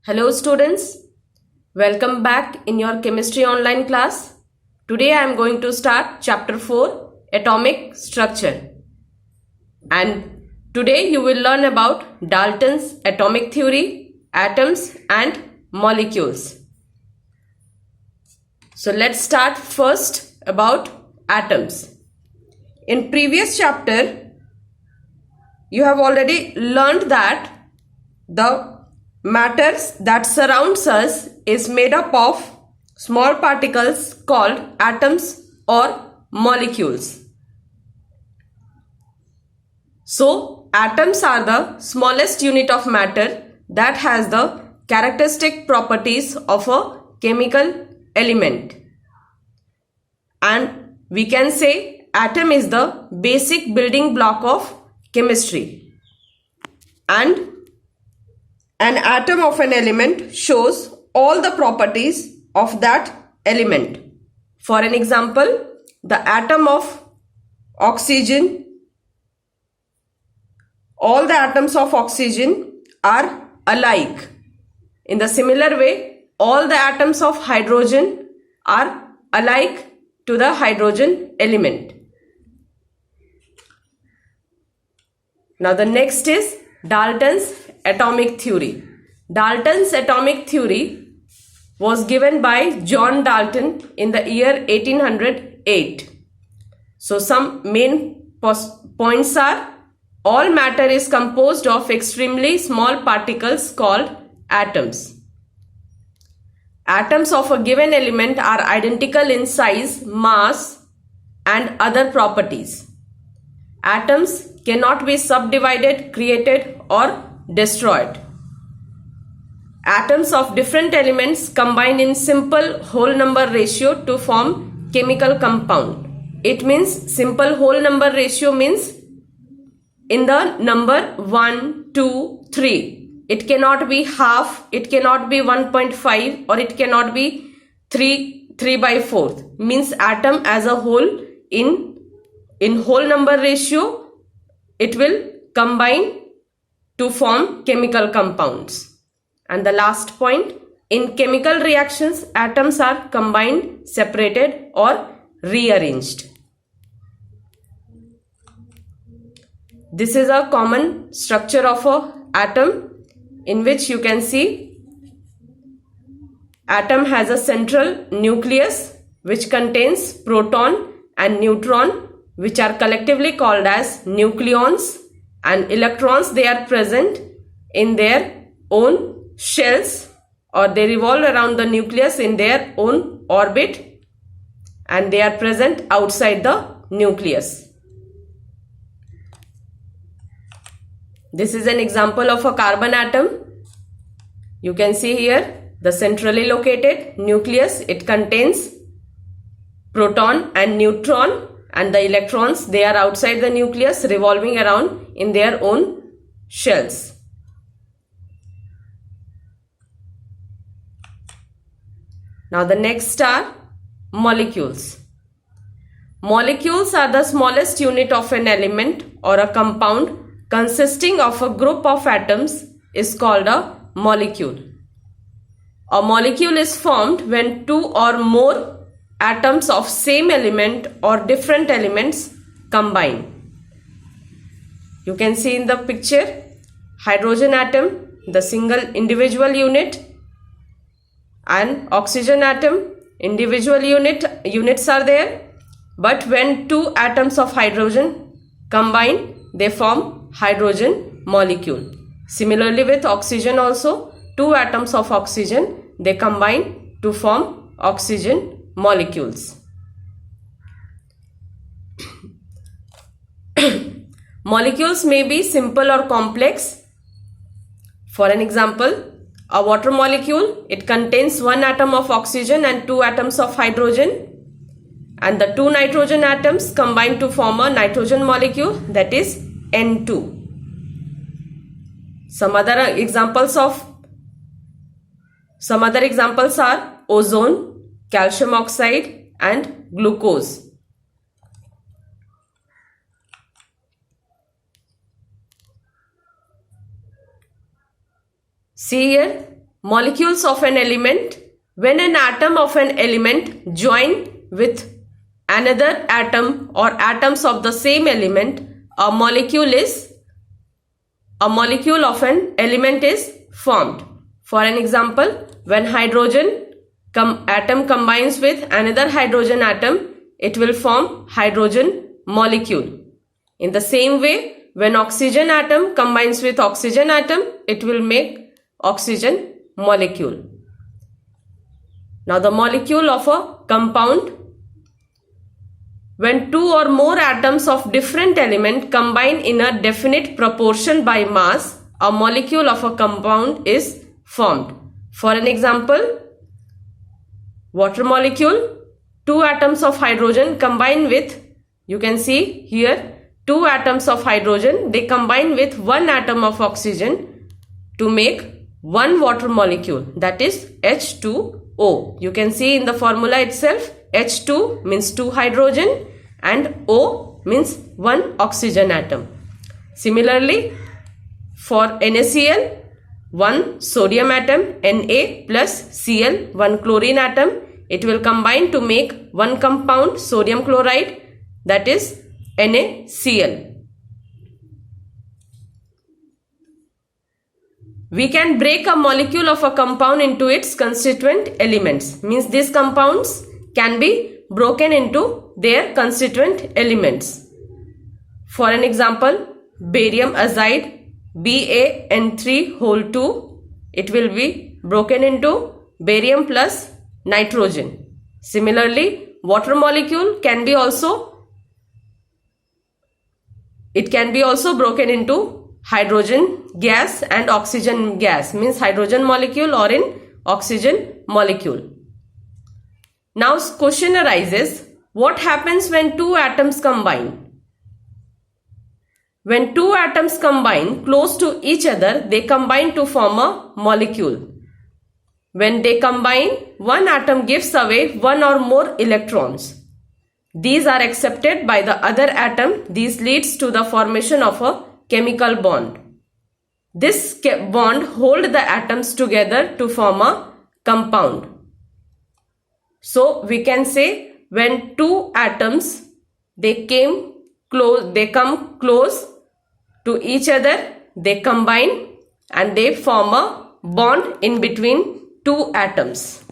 Hello students, welcome back in your chemistry online class. Today I am going to start chapter 4 atomic structure, and today you will learn about Dalton's atomic theory, atoms and molecules. So let's start first about atoms. In previous chapter you have already learned that the matters that surrounds us is made up of small particles called atoms or molecules. So atoms are the smallest unit of matter that has the characteristic properties of a chemical element, and we can say atom is the basic building block of chemistry, and an atom of an element shows all the properties of that element. For an example, the atom of oxygen, all the atoms of oxygen are alike. In the similar way, all the atoms of hydrogen are alike to the hydrogen element. Now the next is Dalton's atomic theory. Dalton's atomic theory was given by John Dalton in the year 1808. So some main points are: all matter is composed of extremely small particles called atoms. Atoms of a given element are identical in size, mass and other properties. Atoms cannot be subdivided, created or destroyed. Atoms of different elements combine in simple whole number ratio to form chemical compound. It means simple whole number ratio means in the number 1, 2, 3. It cannot be half, it cannot be 1.5 or it cannot be 3 by 4. Means atom as a whole in whole number ratio it will combine to form chemical compounds. And the last point, in chemical reactions, atoms are combined, separated or rearranged. This is a common structure of an atom, in which you can see atom has a central nucleus which contains proton and neutron, which are collectively called as nucleons, and electrons, they are present in their own shells, or they revolve around the nucleus in their own orbit, and they are present outside the nucleus. This is an example of a carbon atom. You can see here the centrally located nucleus. It contains proton and neutron, and the electrons, they are outside the nucleus revolving around in their own shells. Now the next are molecules. Molecules are the smallest unit of an element or a compound consisting of a group of atoms is called a molecule. A molecule is formed when two or more atoms of same element or different elements combine. You can see in the picture hydrogen atom, the single individual unit, and oxygen atom, individual units are there, but when two atoms of hydrogen combine, they form hydrogen molecule. Similarly with oxygen also, two atoms of oxygen, they combine to form oxygen molecules. Molecules may be simple or complex. For an example, a water molecule, it contains one atom of oxygen and two atoms of hydrogen, and the two nitrogen atoms combine to form a nitrogen molecule, that is N2. Some other examples are ozone, calcium oxide and glucose. See here, molecules of an element. When an atom of an element join with another atom or atoms of the same element, a molecule of an element is formed. For an example, when hydrogen atom combines with another hydrogen atom, it will form hydrogen molecule. In the same way, when oxygen atom combines with oxygen atom, it will make oxygen molecule. Now the molecule of a compound. When two or more atoms of different element combine in a definite proportion by mass, a molecule of a compound is formed. For an example, water molecule, two atoms of hydrogen combine with, you can see here, two atoms of hydrogen, they combine with one atom of oxygen to make one water molecule, that is H2O. You can see in the formula itself, H2 means two hydrogen and O means one oxygen atom. Similarly, for NaCl, one sodium atom, Na plus Cl, one chlorine atom, it will combine to make one compound, sodium chloride, that is NaCl. We can break a molecule of a compound into its constituent elements. Means these compounds can be broken into their constituent elements. For an example, barium azide BaN3(2), it will be broken into barium plus nitrogen. Similarly, water molecule can be also broken into hydrogen gas and oxygen gas, means hydrogen molecule or in oxygen molecule. Now question arises, what happens when two atoms combine? When two atoms combine close to each other, they combine to form a molecule. When they combine, one atom gives away one or more electrons. These are accepted by the other atom. This leads to the formation of a chemical bond. This bond holds the atoms together to form a compound. So we can say when two atoms they come close to each other, they combine and they form a bond in between two atoms.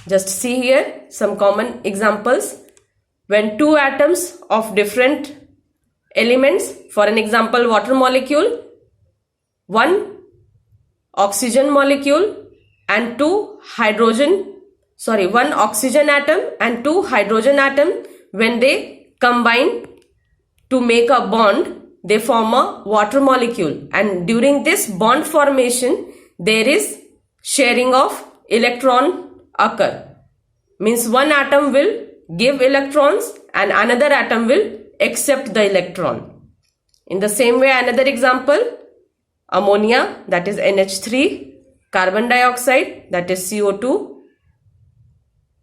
Just see here some common examples. When two atoms of different elements, for an example water molecule, one oxygen molecule and one oxygen atom and two hydrogen atom, when they combine to make a bond, they form a water molecule, and during this bond formation there is sharing of electron occur. Means one atom will give electrons and another atom will accept the electron. In the same way, another example, ammonia, that is NH3, carbon dioxide, that is CO2,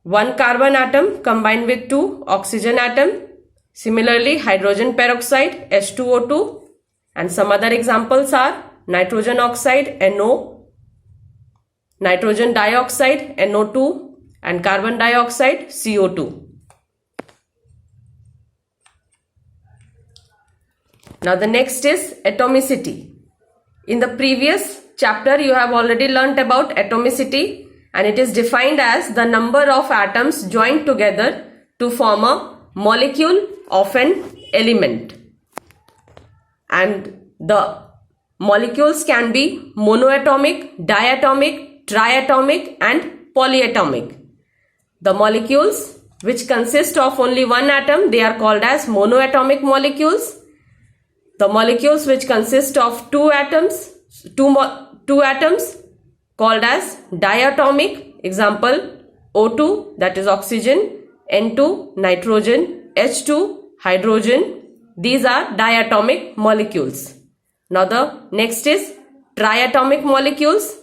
one carbon atom combined with two oxygen atom. Similarly, hydrogen peroxide, H2O2, and some other examples are nitrogen oxide, NO, nitrogen dioxide, NO2, and carbon dioxide, CO2. Now the next is atomicity. In the previous chapter you have already learnt about atomicity, and it is defined as the number of atoms joined together to form a molecule of an element. And the molecules can be monoatomic, diatomic, triatomic and polyatomic. The molecules which consist of only one atom, they are called as monoatomic molecules. The molecules which consist of two atoms called as diatomic. Example, O2, that is oxygen, N2, nitrogen, H2, hydrogen. These are diatomic molecules. Now the next is triatomic molecules.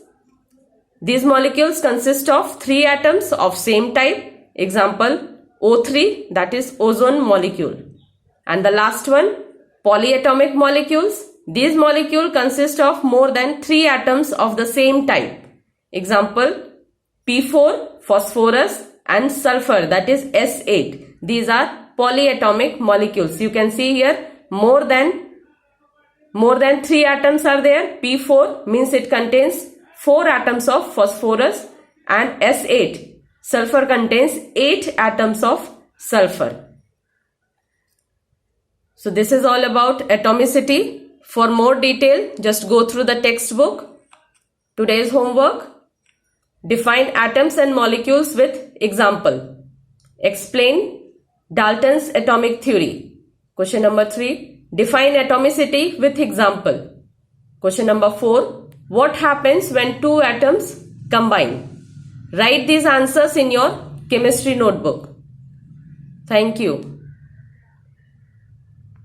These molecules consist of three atoms of same type. Example, O3, that is ozone molecule. And the last one, polyatomic molecules. These molecules consist of more than 3 atoms of the same type. Example, P4, phosphorus, and sulfur, that is S8. These are polyatomic molecules. You can see here more than 3 atoms are there. P4 means it contains 4 atoms of phosphorus, and S8, sulfur, contains 8 atoms of sulfur. So this is all about atomicity. For more detail, just go through the textbook. Today's homework: define atoms and molecules with example. Explain Dalton's atomic theory. Question number 3. Define atomicity with example. Question number 4. What happens when 2 atoms combine? Write these answers in your chemistry notebook. Thank you.